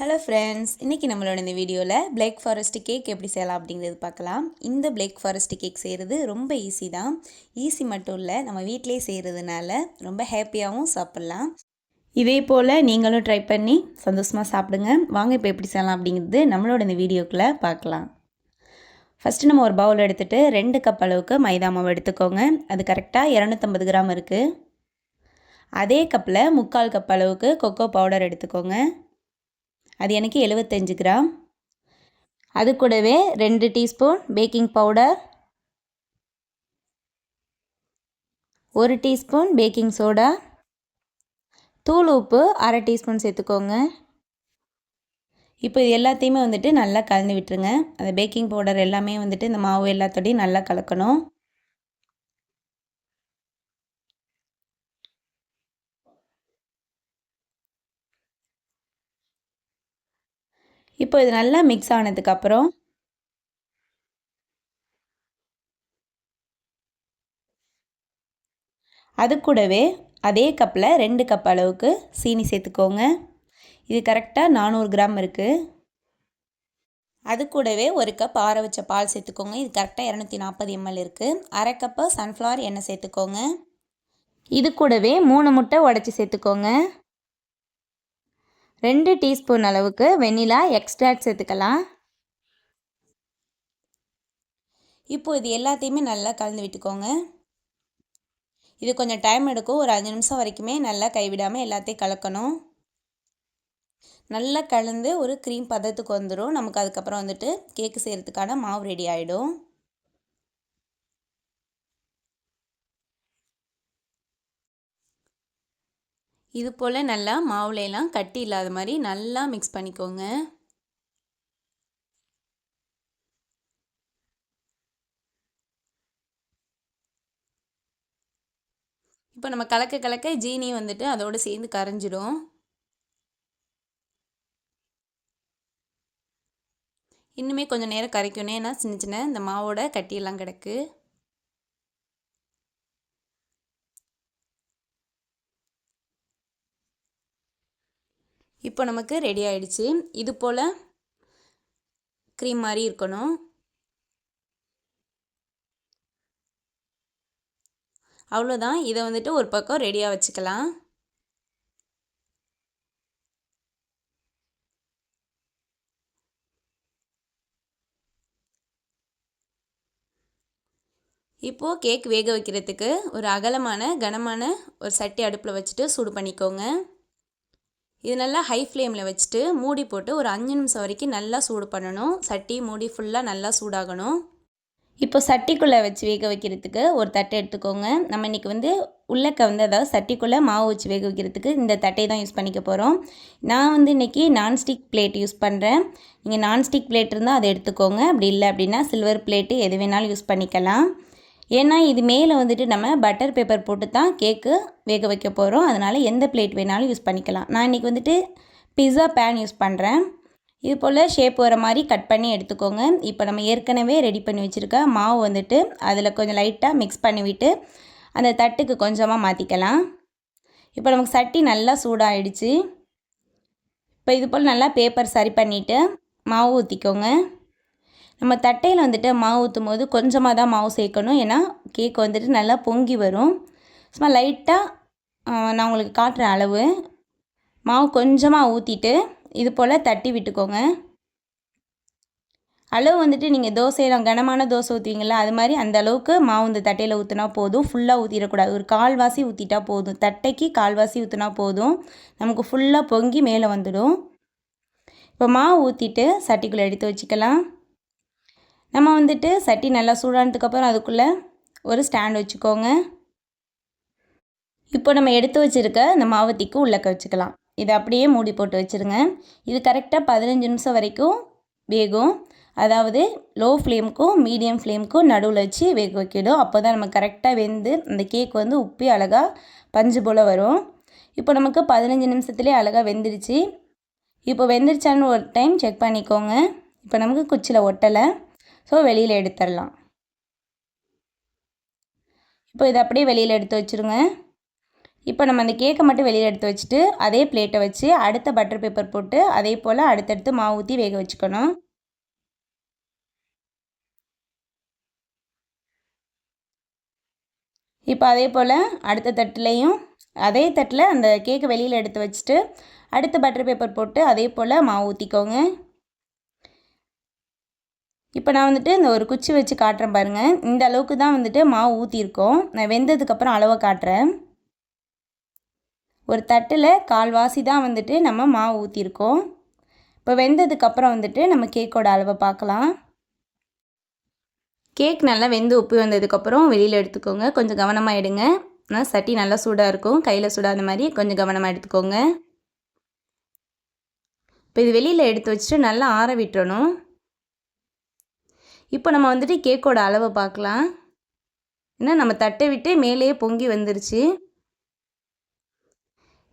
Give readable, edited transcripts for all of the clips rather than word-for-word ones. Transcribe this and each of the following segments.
Hello friends, இன்றைக்கி நம்மளோட இந்த வீடியோவில் பிளாக் ஃபாரஸ்ட் கேக் எப்படி செய்யலாம் அப்படிங்கிறது பார்க்கலாம். இந்த பிளாக் ஃபாரஸ்ட் கேக் செய்கிறது ரொம்ப ஈஸி தான். ஈஸி மட்டும் இல்லை, நம்ம வீட்டிலே செய்கிறதுனால ரொம்ப ஹாப்பியாகவும் சாப்பிட்லாம். இதே போல் நீங்களும் ட்ரை பண்ணி சந்தோஷமாக சாப்பிடுங்க. வாங்க இப்போ எப்படி செய்யலாம் அப்படிங்கிறது நம்மளோட இந்த வீடியோக்குள்ளே பார்க்கலாம். ஃபஸ்ட்டு நம்ம ஒரு பவுல் எடுத்துகிட்டு 2 கப் அளவுக்கு மைதா மாவு எடுத்துக்கோங்க. அது கரெக்டாக 250 கிராம் இருக்குது. அதே கப்பில் 3/4 கப் அளவுக்கு கொக்கோ பவுடர் எடுத்துக்கோங்க. அது எனக்கு 75 கிராம். அது கூடவே 2 teaspoon baking powder, 1 teaspoon baking soda, தூள் உப்பு 1/2 டீஸ்பூன் சேர்த்துக்கோங்க. இப்போ இது எல்லாத்தையுமே வந்துட்டு நல்லா கலந்து விட்டுருங்க. அந்த பேக்கிங் பவுடர் எல்லாமே வந்துட்டு இந்த மாவு எல்லாத்தோடையும் நல்லா கலக்கணும். இப்போ இது நல்லா மிக்ஸ் ஆனதுக்கப்புறம் அது கூடவே அதே கப்பில் 2 கப் அளவுக்கு சீனி சேர்த்துக்கோங்க. இது கரெக்டாக 400 கிராம் இருக்குது. அது கூடவே 1 கப் ஆற வச்ச பால் சேர்த்துக்கோங்க. இது கரெக்டாக 240 ml இருக்குது. 1/2 கப்பு சன்ஃப்ளவர் எண்ணெய் சேர்த்துக்கோங்க. இது கூடவே 3 முட்டை உடச்சி சேர்த்துக்கோங்க. 2 டீஸ்பூன் அளவுக்கு வெண்ணிலா எக்ஸ்ட்ராக்ட் சேர்த்துக்கலாம். இப்போ இது எல்லாத்தையுமே நல்லா கலந்து விட்டுக்கோங்க. இது கொஞ்சம் டைம் எடுக்கும். ஒரு 5 நிமிஷம் வரைக்குமே நல்லா கைவிடாமல் எல்லாத்தையும் கலக்கணும். நல்லா கலந்து ஒரு க்ரீம் பதத்துக்கு வந்துடும். நமக்கு அதுக்கப்புறம் வந்துட்டு கேக்கு செய்கிறதுக்கான மாவு ரெடி ஆகிடும். இது போல் நல்லா மாவுலையெல்லாம் கட்டி இல்லாத மாதிரி நல்லா மிக்ஸ் பண்ணிக்கோங்க. இப்போ நம்ம கலக்க கலக்க ஜீனி வந்துட்டு அதோடு சேர்ந்து கரைஞ்சிடும். இன்னுமே கொஞ்சம் நேரம் கரைக்கணும். ஏன்னா சின்ன சின்ன இந்த மாவோட கட்டியெல்லாம் கிடக்கு. இப்போ நமக்கு ரெடி ஆயிடுச்சு. இது போல் க்ரீம் மாதிரி இருக்கணும். அவ்வளோதான். இதை வந்துட்டு ஒரு பக்கம் ரெடியாக வச்சுக்கலாம். இப்போது கேக் வேக வைக்கிறதுக்கு ஒரு அகலமான கனமான ஒரு சட்டி அடுப்பில் வச்சுட்டு சூடு பண்ணிக்கோங்க. இது நல்லா ஹை ஃப்ளேமில் வச்சுட்டு மூடி போட்டு ஒரு 5 நிமிஷம் வரைக்கும் நல்லா சூடு பண்ணணும். சட்டி மூடி ஃபுல்லாக நல்லா சூடாகணும். இப்போ சட்டிக்குள்ளே வச்சு வேக வைக்கிறதுக்கு ஒரு தட்டை எடுத்துக்கோங்க. நம்ம இன்றைக்கி உள்ளக்க அதாவது சட்டிக்குள்ளே மாவு வச்சு வேக வைக்கிறதுக்கு இந்த தட்டை தான் யூஸ் பண்ணிக்க போகிறோம். நான் இன்றைக்கி நான்ஸ்டிக் பிளேட் யூஸ் பண்ணுறேன். நீங்கள் நான்ஸ்டிக் பிளேட் இருந்தால் அதை எடுத்துக்கோங்க. அப்படி இல்லை அப்படின்னா சில்வர் பிளேட்டு எது வேணாலும் யூஸ் பண்ணிக்கலாம். ஏன்னா இது மேலே நம்ம பட்டர் பேப்பர் போட்டு தான் கேக்கு வேக வைக்க போகிறோம். அதனால் எந்த பிளேட் வேணாலும் யூஸ் பண்ணிக்கலாம். நான் இன்றைக்கி பிஸா பேன் யூஸ் பண்ணுறேன். இது போல் ஷேப் வர மாதிரி கட் பண்ணி எடுத்துக்கோங்க. இப்போ நம்ம ஏற்கனவே ரெடி பண்ணி வச்சுருக்க மாவு அதில் கொஞ்சம் லைட்டாக மிக்ஸ் பண்ணிவிட்டு அந்த தட்டுக்கு கொஞ்சமாக மாற்றிக்கலாம். இப்போ நமக்கு சட்டி நல்லா சூடாகிடுச்சு. இப்போ இது போல் நல்லா பேப்பர் சரி பண்ணிவிட்டு மாவு ஊற்றிக்கோங்க. நம்ம தட்டையில் மாவு ஊற்றும் போது கொஞ்சமாக தான் மாவு சேர்க்கணும். ஏன்னா கேக் நல்லா பொங்கி வரும். சும்மா லைட்டாக நான் உங்களுக்கு காட்டுற அளவு மாவு கொஞ்சமாக ஊற்றிட்டு இது போல் தட்டி விட்டுக்கோங்க. அளவு நீங்கள் தோசையெல்லாம் கனமான தோசை ஊற்றுவீங்களா, அது மாதிரி அந்த அளவுக்கு மாவு இந்த தட்டையில் ஊற்றினா போதும். ஃபுல்லாக ஊற்றிடக்கூடாது. ஒரு கால்வாசி ஊற்றிட்டா போதும். தட்டைக்கு கால்வாசி ஊற்றினா போதும். நமக்கு ஃபுல்லாக பொங்கி மேலே வந்துடும். இப்போ மாவு ஊற்றிட்டு சட்டிக்குள்ளே எடுத்து வச்சுக்கலாம். நம்ம சட்டி நல்லா சூடானதுக்கப்புறம் அதுக்குள்ளே ஒரு ஸ்டாண்ட் வச்சுக்கோங்க. இப்போ நம்ம எடுத்து வச்சுருக்க இந்த மாவத்திக்கு உள்ளக்க வச்சுக்கலாம். இதை அப்படியே மூடி போட்டு வச்சுருங்க. இது கரெக்டாக 15 நிமிஷம் வரைக்கும் வேகும். அதாவது லோ ஃப்ளேமுக்கும் மீடியம் ஃப்ளேமுக்கும் நடுவில் வச்சு வேக வைக்கணும். அப்போ தான் நம்ம கரெக்டாக வெந்து அந்த கேக் உப்பி அழகாக பஞ்சு போல் வரும். இப்போ நமக்கு 15 நிமிஷத்துலேயே அழகாக வெந்துடுச்சு. இப்போ வெந்துருச்சான்னு ஒரு டைம் செக் பண்ணிக்கோங்க. இப்போ நமக்கு குச்சியில் ஒட்டலை. ஸோ வெளியில் எடுத்துடலாம். இப்போ இதை அப்படியே வெளியில் எடுத்து வச்சுருங்க. இப்போ நம்ம அந்த கேக்கை மட்டும் வெளியில் எடுத்து வச்சுட்டு அதே பிளேட்டை வச்சு அடுத்த பட்டர் பேப்பர் போட்டு அதே போல் அடுத்தடுத்து மாவு ஊற்றி வேக வச்சுக்கணும். இப்போ அதே போல் அடுத்த தட்டுலேயும் அதே தட்டில் அந்த கேக்கை வெளியில் எடுத்து வச்சுட்டு அடுத்த பட்டர் பேப்பர் போட்டு அதே போல் மாவு ஊற்றிக்கோங்க. இப்போ நான் வந்துட்டு இந்த ஒரு குச்சி வச்சு காட்டுறேன் பாருங்கள். இந்த அளவுக்கு தான் வந்துட்டு மாவு ஊற்றிருக்கோம். நான் வெந்ததுக்கப்புறம் அளவை காட்டுறேன். ஒரு தட்டில் கால்வாசி தான் வந்துட்டு நம்ம மாவு ஊற்றிருக்கோம். இப்போ வெந்ததுக்கப்புறம் வந்துட்டு நம்ம கேக்கோட அளவை பார்க்கலாம். கேக் நல்லா வெந்து உப்பி வந்ததுக்கப்புறம் வெளியில் எடுத்துக்கோங்க. கொஞ்சம் கவனமாக எடுங்க. ஆனால் சட்டி நல்லா சூடாக இருக்கும். கையில் சுடாத மாதிரி கொஞ்சம் கவனமாக எடுத்துக்கோங்க. இப்போ இது வெளியில் எடுத்து வச்சுட்டு நல்லா ஆற விட்டுறணும். இப்போ நம்ம வந்துட்டு கேக்கோட அளவை பார்க்கலாம். ஏன்னா நம்ம தட்டை விட்டு மேலேயே பொங்கி வந்துருச்சு.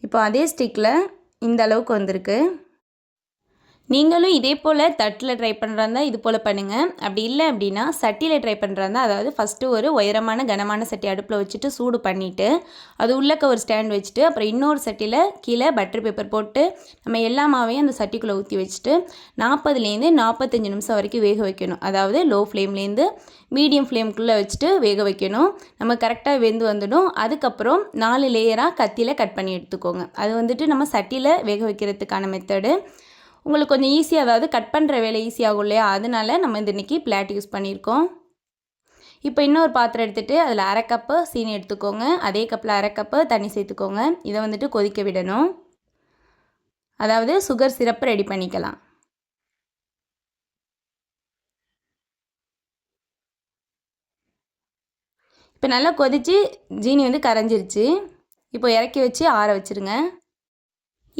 இப்போ அதே ஸ்டிக்கில் இந்த அளவுக்கு வந்திருக்கு. நீங்களும் இதே போல் தட்டில் ட்ரை பண்ணுறாந்தா இது போல் பண்ணுங்கள். அப்படி இல்லை அப்படின்னா சட்டியில் ட்ரை பண்ணுறாந்தா, அதாவது ஃபஸ்ட்டு ஒரு உயரமான கனமான சட்டி அடுப்பில் வச்சுட்டு சூடு பண்ணிவிட்டு அது உள்ளக்க ஒரு ஸ்டாண்ட் வச்சுட்டு அப்புறம் இன்னொரு சட்டியில் கீழே பட்டர் பேப்பர் போட்டு நம்ம எல்லா மாவையும் அந்த சட்டிக்குள்ளே ஊற்றி வச்சுட்டு 40லேருந்து 45 நிமிஷம் வரைக்கும் வேக வைக்கணும். அதாவது லோ ஃப்ளேம்லேருந்து மீடியம் ஃப்ளேமுக்குள்ளே வச்சுட்டு வேக வைக்கணும். நம்ம கரெக்டாக வெந்து வந்துடும். அதுக்கப்புறம் 4 லேயராக கத்தியில் கட் பண்ணி எடுத்துக்கோங்க. அது வந்துட்டு நம்ம சட்டியில் வேக வைக்கிறதுக்கான மெத்தடு. உங்களுக்கு கொஞ்சம் ஈஸியாக, அதாவது கட் பண்ணுற வேலை ஈஸியாகும் இல்லையா, அதனால நம்ம இன்றைக்கி பிளாட் யூஸ் பண்ணியிருக்கோம். இப்போ இன்னொரு பாத்திரம் எடுத்துகிட்டு அதில் 1/2 கப்பு சீனி எடுத்துக்கோங்க. அதே கப்பில் 1/2 கப்பு தண்ணி சேர்த்துக்கோங்க. இதை வந்துட்டு கொதிக்க விடணும். அதாவது சுகர் சிரப்பு ரெடி பண்ணிக்கலாம். இப்போ நல்லா கொதித்து ஜீனி வந்து கரைஞ்சிருச்சு. இப்போ இறக்கி வச்சு ஆற வச்சுருங்க.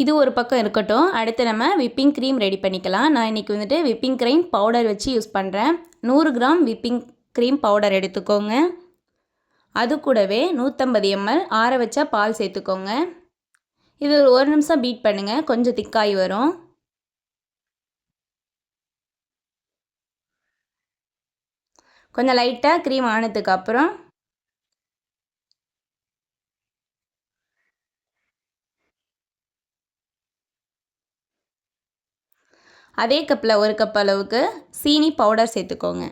இது ஒரு பக்கம் இருக்கட்டும். அடுத்து நம்ம விப்பிங் க்ரீம் ரெடி பண்ணிக்கலாம். நான் இன்றைக்கி வந்துட்டு விப்பிங் க்ரீம் பவுடர் வச்சு யூஸ் பண்ணுறேன். 100 கிராம் விப்பிங் க்ரீம் பவுடர் எடுத்துக்கோங்க. அது கூடவே 150 ml ஆற வச்ச பால் சேர்த்துக்கோங்க. இது ஒரு 1 நிமிஷம் பீட் பண்ணுங்கள். கொஞ்சம் திக்காகி வரும். கொஞ்சம் லைட்டாக க்ரீம் ஆனதுக்கப்புறம் அதே கப்பில் 1 கப் அளவுக்கு சீனி பவுடர் சேர்த்துக்கோங்க.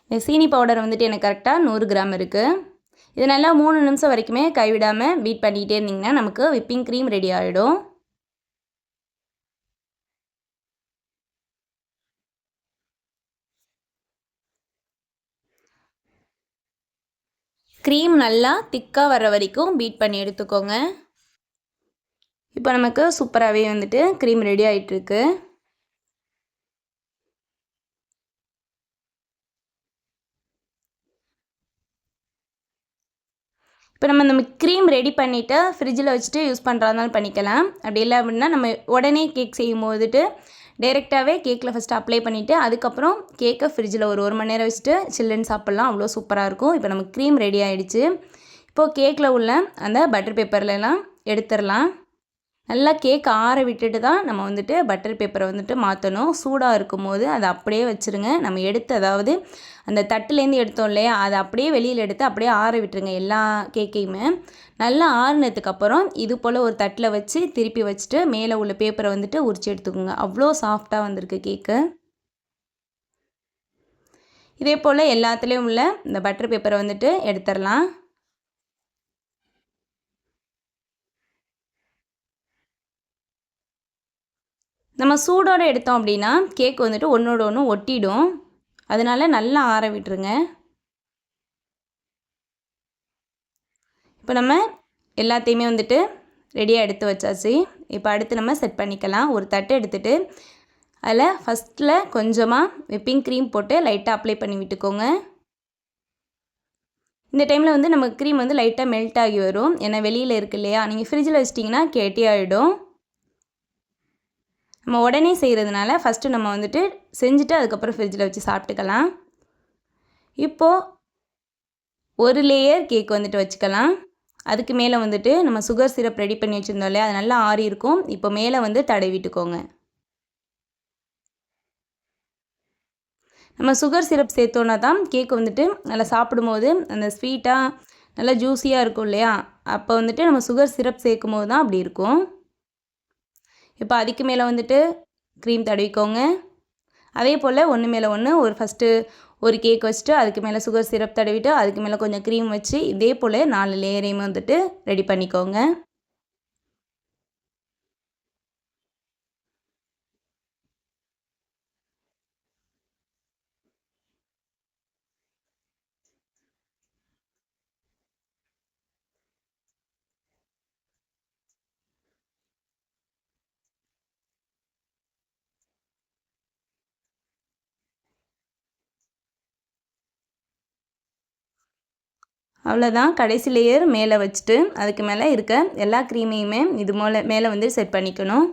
இந்த சீனி பவுடர் வந்துட்டு எனக்கு கரெக்டாக 100 கிராம் இருக்குது. இது நல்லா 3 நிமிஷம் வரைக்குமே கைவிடாமல் பீட் பண்ணிக்கிட்டே இருந்திங்கன்னா நமக்கு விப்பிங் க்ரீம் ரெடி ஆகிடும். க்ரீம் நல்லா திக்காக வர வரைக்கும் பீட் பண்ணி எடுத்துக்கோங்க. இப்போ நமக்கு சூப்பராகவே வந்துட்டு க்ரீம் ரெடி ஆகிட்டுருக்கு. இப்போ நம்ம இந்த க்ரீம் ரெடி பண்ணிவிட்டு ஃப்ரிட்ஜில் வச்சுட்டு யூஸ் பண்ணுறதுனாலும் பண்ணிக்கலாம். அப்படி இல்லை அப்படின்னா நம்ம உடனே கேக் செய்யும் போதுட்டு டைரெக்டாகவே கேக்கில் ஃபஸ்ட்டு அப்ளை பண்ணிவிட்டு அதுக்கப்புறம் கேக்கை ஃப்ரிட்ஜில் ஒரு 1 மணி நேரம் வச்சுட்டு சில்லுன்னு சாப்பிட்லாம். அவ்வளோ சூப்பராக இருக்கும். இப்போ நமக்கு க்ரீம் ரெடி ஆகிடுச்சு. இப்போது கேக்கில் உள்ள அந்த பட்டர் பேப்பர்லாம் எடுத்துடலாம். நல்லா கேக் ஆற விட்டுட்டு தான் நம்ம வந்துட்டு பட்டர் பேப்பரை வந்துட்டு மாற்றணும். சூடாக இருக்கும் போது அதை அப்படியே வச்சுருங்க. நம்ம எடுத்து, அதாவது அந்த தட்டுலேருந்து எடுத்தோம் இல்லையா, அதை அப்படியே வெளியில் எடுத்து அப்படியே ஆற விட்டுருங்க எல்லா கேக்கையுமே. நல்லா ஆறுனதுக்கப்புறம் இது போல் ஒரு தட்டில் வச்சு திருப்பி வச்சுட்டு மேலே உள்ள பேப்பரை வந்துட்டு உரிச்சு எடுத்துக்கோங்க. அவ்வளோ சாஃப்டாக வந்திருக்கு கேக்கு. இதே போல் எல்லாத்துலேயும் உள்ள இந்த பட்டர் பேப்பரை வந்துட்டு எடுத்துடலாம். நம்ம சூடோடு எடுத்தோம் அப்படின்னா கேக் வந்துட்டு ஒன்றோட ஒன்று ஒட்டிடும். அதனால நல்லா ஆற விட்டுருங்க. இப்போ நம்ம எல்லாத்தையுமே வந்துட்டு ரெடியாக எடுத்து வச்சாச்சு. இப்போ அடுத்து நம்ம செட் பண்ணிக்கலாம். ஒரு தட்டு எடுத்துகிட்டு அதில் ஃபஸ்ட்டில் கொஞ்சமாக விப்பிங் க்ரீம் போட்டு லைட்டாக அப்ளை பண்ணி விட்டுக்கோங்க. இந்த டைமில் வந்து நமக்கு க்ரீம் வந்து லைட்டாக மெல்ட் ஆகி வரும். ஏன்னா வெளியில் இருக்கு இல்லையா, நீங்கள் ஃப்ரிட்ஜில் வச்சிட்டிங்கன்னா கெட்டியாகிடும். நம்ம உடனே செய்கிறதுனால ஃபஸ்ட்டு நம்ம வந்துட்டு செஞ்சுட்டு அதுக்கப்புறம் ஃப்ரிட்ஜில் வச்சு சாப்பிட்டுக்கலாம். இப்போது ஒரு லேயர் கேக் வந்துட்டு வச்சுக்கலாம். அதுக்கு மேலே வந்துட்டு நம்ம சுகர் சிரப் ரெடி பண்ணி வச்சுருந்தோம் இல்லையா, அது நல்லா ஆறி இருக்கும். இப்போ மேலே வந்து தடவிட்டுக்கோங்க. நம்ம சுகர் சிரப் சேர்த்தோன்னா தான் கேக் வந்துட்டு நல்லா சாப்பிடும்போது அந்த ஸ்வீட்டாக நல்லா ஜூஸியாக இருக்கும் இல்லையா, அப்போ வந்துட்டு நம்ம சுகர் சிரப் சேர்க்கும் போது தான் அப்படி இருக்கும். இப்போ அதுக்கு மேலே வந்துட்டு க்ரீம் தடவிக்கோங்க. அதே போல் ஒன்று மேலே ஒன்று ஃபஸ்ட்டு ஒரு கேக் வச்சுட்டு அதுக்கு மேலே சுகர் சிரப் தடவிட்டு அதுக்கு மேலே கொஞ்சம் க்ரீம் வச்சு இதே போல் 4 லேயரையும் வந்துட்டு ரெடி பண்ணிக்கோங்க. அவ்வளோதான், கடைசி லேயர் மேலே வச்சுட்டு அதுக்கு மேலே இருக்க எல்லா க்ரீமையுமே இது மேலே வந்து செட் பண்ணிக்கணும்.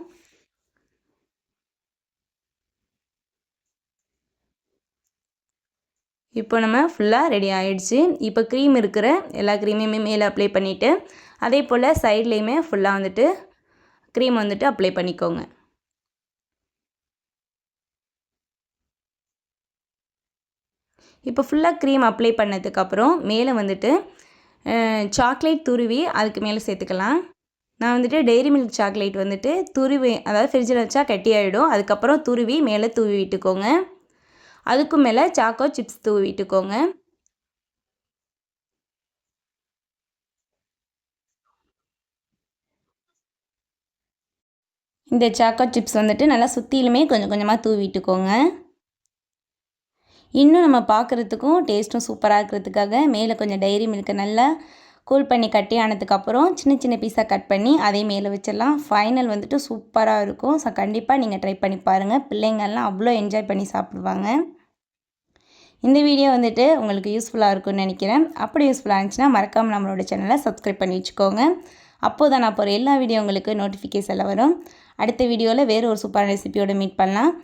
இப்போ நம்ம ஃபுல்லாக ரெடி ஆகிடுச்சு. இப்போ க்ரீம் இருக்கிற எல்லா க்ரீமையுமே மேலே அப்ளை பண்ணிவிட்டு அதே போல் சைட்லேயுமே ஃபுல்லாக வந்துட்டு க்ரீம் வந்துட்டு அப்ளை பண்ணிக்கோங்க. இப்போ ஃபுல்லாக க்ரீம் அப்ளை பண்ணதுக்கப்புறம் மேலே வந்துட்டு சாக்லேட் துருவி அதுக்கு மேலே சேர்த்துக்கலாம். நான் வந்துட்டு டெய்ரி மில்க் சாக்லேட் வந்துட்டு துருவி, அதாவது ஃப்ரிட்ஜில் வச்சா கட்டி ஆகிடும், அதுக்கப்புறம் துருவி மேலே தூவி விட்டுக்கோங்க. அதுக்கும் மேலே சாக்கோ சிப்ஸ் தூவி விட்டுக்கோங்க. இந்த சாக்கோ சிப்ஸ் வந்துட்டு நல்லா சுற்றிலுமே கொஞ்சம் கொஞ்சமாக தூவி விட்டுக்கோங்க. இன்னும் நம்ம பார்க்குறதுக்கும் டேஸ்ட்டும் சூப்பராக இருக்கிறதுக்காக மேலே கொஞ்சம் டைரி மில்க்கை நல்லா கூல் பண்ணி கட்டி ஆனதுக்கப்புறம் சின்ன சின்ன பீஸாக கட் பண்ணி அதே மேலே வச்சிடலாம். ஃபைனல் வந்துட்டு சூப்பராக இருக்கும். ஸோ கண்டிப்பாக நீங்கள் ட்ரை பண்ணி பாருங்கள். பிள்ளைங்கள்லாம் அவ்வளோ என்ஜாய் பண்ணி சாப்பிடுவாங்க. இந்த வீடியோ வந்துட்டு உங்களுக்கு யூஸ்ஃபுல்லாக இருக்கும்னு நினைக்கிறேன். அப்படி யூஸ்ஃபுல்லாக இருந்துச்சுன்னா மறக்காமல் நம்மளோட சேனலை சப்ஸ்கிரைப் பண்ணி வச்சுக்கோங்க. அப்போது தான் நான் போகிற எல்லா வீடியோ உங்களுக்கு நோட்டிஃபிகேஷனில் வரும். அடுத்த வீடியோவில் வேறு ஒரு சூப்பரான ரெசிபியோடு மீட் பண்ணலாம்.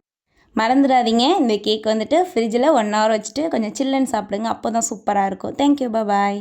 மறந்துடாதீங்க, இந்த கேக் வந்துட்டு ஃப்ரிட்ஜில் 1 hour வச்சுட்டு கொஞ்சம் சில்லுன்னு சாப்பிடுங்க. அப்போ தான் சூப்பராக இருக்கும். தேங்க்யூ, பாய்.